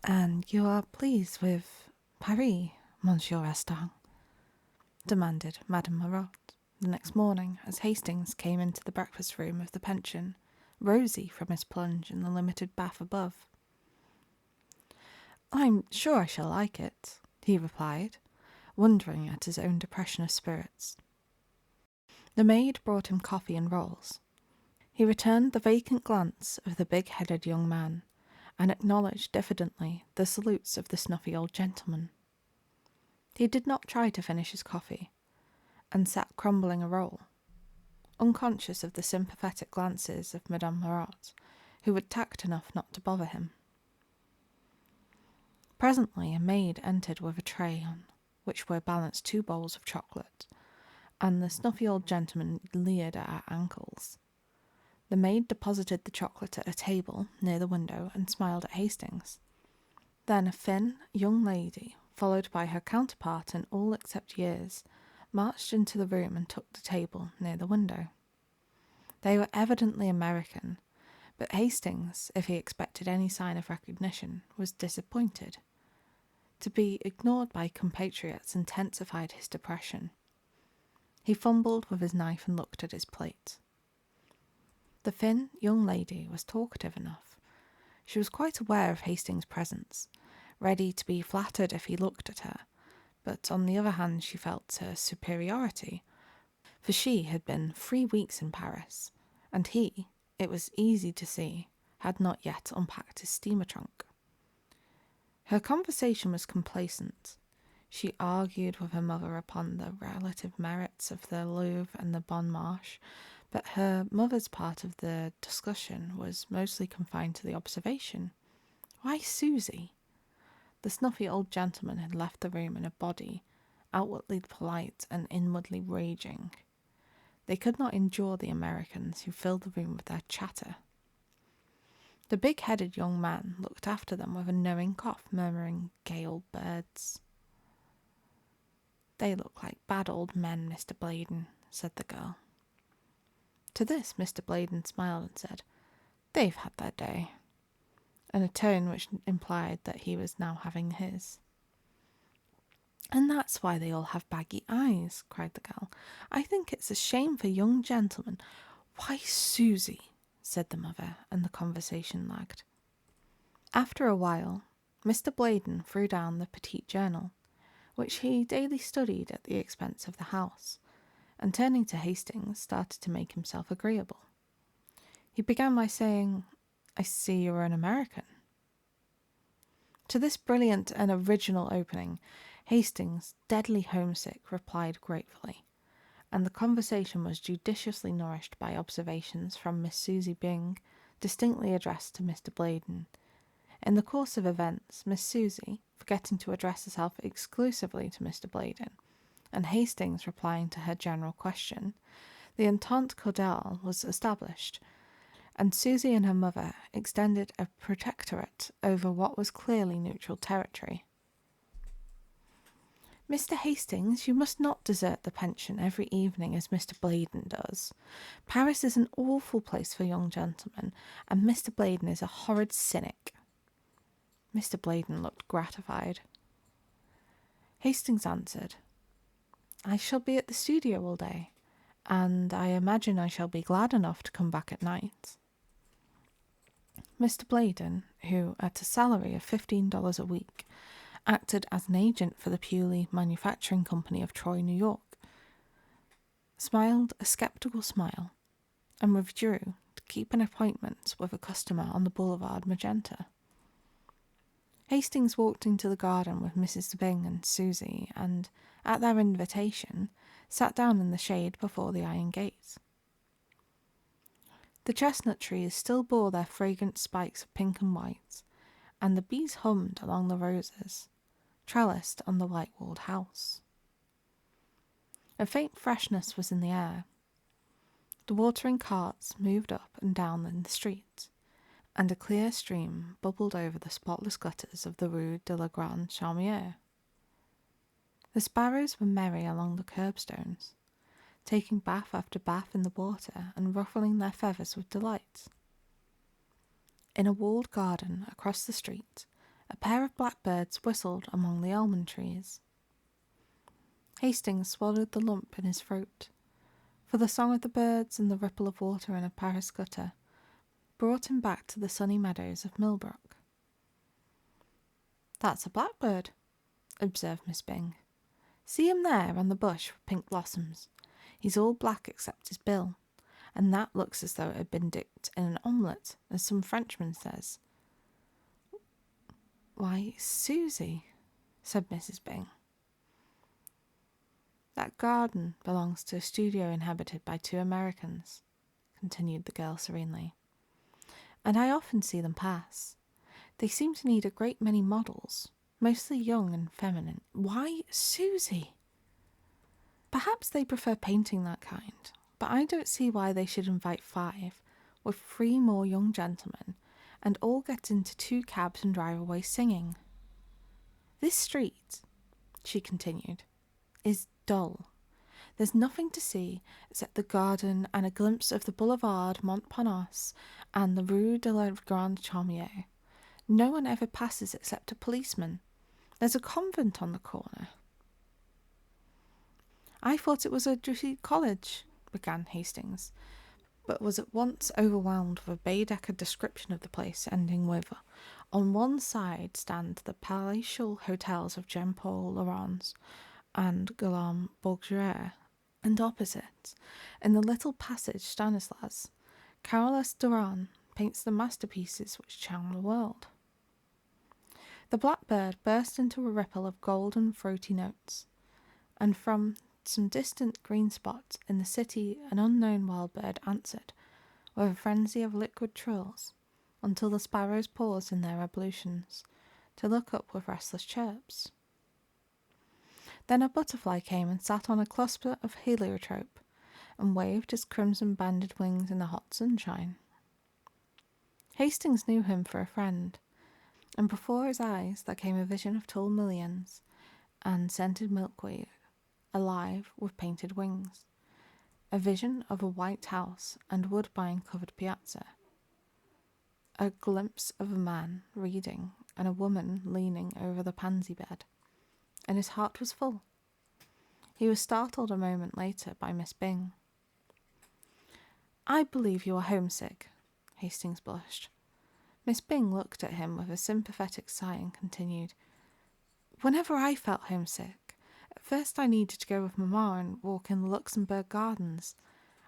"And you are pleased with Paris, Monsieur Restant?" demanded Madame Marotte the next morning as Hastings came into the breakfast room of the pension, rosy from his plunge in the limited bath above. "I'm sure I shall like it," he replied, wondering at his own depression of spirits. The maid brought him coffee and rolls. He returned the vacant glance of the big-headed young man and acknowledged diffidently the salutes of the snuffy old gentleman. He did not try to finish his coffee, and sat crumbling a roll, unconscious of the sympathetic glances of Madame Marotte, who had tact enough not to bother him. Presently a maid entered with a tray on which were balanced 2 bowls of chocolate, and the snuffy old gentleman leered at our ankles. The maid deposited the chocolate at a table near the window and smiled at Hastings. Then a thin young lady, followed by her counterpart in all except years, marched into the room and took the table near the window. They were evidently American, but Hastings, if he expected any sign of recognition, was disappointed. To be ignored by compatriots intensified his depression. He fumbled with his knife and looked at his plate. The thin young lady was talkative enough. She was quite aware of Hastings' presence, ready to be flattered if he looked at her, but on the other hand she felt her superiority, for she had been 3 weeks in Paris, and he, it was easy to see, had not yet unpacked his steamer trunk. Her conversation was complacent. She argued with her mother upon the relative merits of the Louvre and the Bon Marche, but her mother's part of the discussion was mostly confined to the observation. Why Susie? The snuffy old gentleman had left the room in a body, outwardly polite and inwardly raging. They could not endure the Americans who filled the room with their chatter. The big-headed young man looked after them with a knowing cough, murmuring, "Gay old birds." "They look like bad old men, Mr. Bladen," said the girl. To this Mr. Bladen smiled and said, "They've had their day," in a tone which implied that he was now having his. "And that's why they all have baggy eyes," cried the girl. "I think it's a shame for young gentlemen." "Why, Susie," said the mother, and the conversation lagged. After a while, Mr. Bladen threw down the petite journal, which he daily studied at the expense of the house, and turning to Hastings, started to make himself agreeable. He began by saying, "I see you are an American." To this brilliant and original opening, Hastings, deadly homesick, replied gratefully, and the conversation was judiciously nourished by observations from Miss Susie Byng, distinctly addressed to Mr. Bladen. In the course of events, Miss Susie, forgetting to address herself exclusively to Mr. Bladen, and Hastings replying to her general question, the entente cordiale was established, and Susie and her mother extended a protectorate over what was clearly neutral territory. "Mr. Hastings, you must not desert the pension every evening as Mr. Bladen does. Paris is an awful place for young gentlemen, and Mr. Bladen is a horrid cynic." Mr. Bladen looked gratified. Hastings answered, "I shall be at the studio all day, and I imagine I shall be glad enough to come back at night." Mr. Bladen, who, at a salary of $15 a week, acted as an agent for the Pewley Manufacturing Company of Troy, New York, smiled a sceptical smile and withdrew to keep an appointment with a customer on the Boulevard Magenta. Hastings walked into the garden with Mrs. Byng and Susie, and, at their invitation, sat down in the shade before the iron gate. The chestnut trees still bore their fragrant spikes of pink and white, and the bees hummed along the roses, trellised on the white-walled house. A faint freshness was in the air. The watering carts moved up and down in the street, and a clear stream bubbled over the spotless gutters of the Rue de la Grande Chaumière. The sparrows were merry along the curbstones, taking bath after bath in the water and ruffling their feathers with delight. In a walled garden across the street, A pair of blackbirds whistled among the almond trees. Hastings swallowed the lump in his throat, for the song of the birds and the ripple of water in a Paris gutter brought him back to the sunny meadows of Millbrook. "That's a blackbird," observed Miss Byng. "See him there on the bush with pink blossoms. He's all black except his bill, and that looks as though it had been dipped in an omelette, as some Frenchman says." "Why, Susie," said Mrs. Byng. "That garden belongs to a studio inhabited by 2 Americans," continued the girl serenely, "and I often see them pass. They seem to need a great many models, mostly young and feminine." "Why, Susie!" "Perhaps they prefer painting that kind, but I don't see why they should invite 5, with 3 more young gentlemen, and all get into 2 cabs and drive away singing. This street," she continued, "is dull. There's nothing to see except the garden and a glimpse of the Boulevard Montparnasse and the Rue de la Grande Chaumière. No one ever passes except a policeman. There's a convent on the corner." "I thought it was a Jesuit college," began Hastings, but was at once overwhelmed with a Baedeker description of the place, ending with, "On one side stand the palatial hotels of Jean-Paul Laurens and Guillaume Bourget, and opposite, in the little passage Stanislas, Carolus Duran paints the masterpieces which charm the world." The blackbird burst into a ripple of golden throaty notes, and from some distant green spot in the city an unknown wild bird answered, with a frenzy of liquid trills, until the sparrows paused in their ablutions to look up with restless chirps. Then a butterfly came and sat on a cluster of heliotrope, and waved his crimson-banded wings in the hot sunshine. Hastings knew him for a friend, and before his eyes there came a vision of tall millions and scented milkweed, alive with painted wings, a vision of a white house and woodbine-covered piazza, a glimpse of a man reading and a woman leaning over the pansy bed, and his heart was full. He was startled a moment later by Miss Byng. "I believe you are homesick," Hastings blushed. Miss Byng looked at him with a sympathetic sigh and continued, "Whenever I felt homesick, at first I needed to go with Mamma and walk in the Luxembourg Gardens.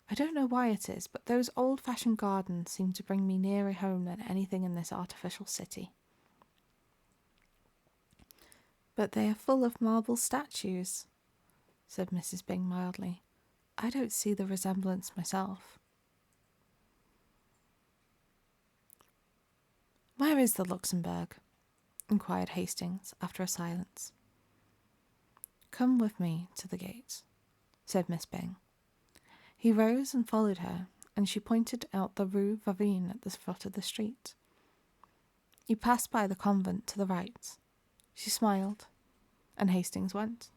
I don't know why it is, but those old-fashioned gardens seem to bring me nearer home than anything in this artificial city." "But they are full of marble statues," said Mrs. Byng mildly. "I don't see the resemblance myself." "Where is the Luxembourg?" inquired Hastings after a silence. "Come with me to the gate," said Miss Byng. He rose and followed her, and she pointed out the Rue Vavin at the foot of the street. You passed by the convent to the right. She smiled, and Hastings went.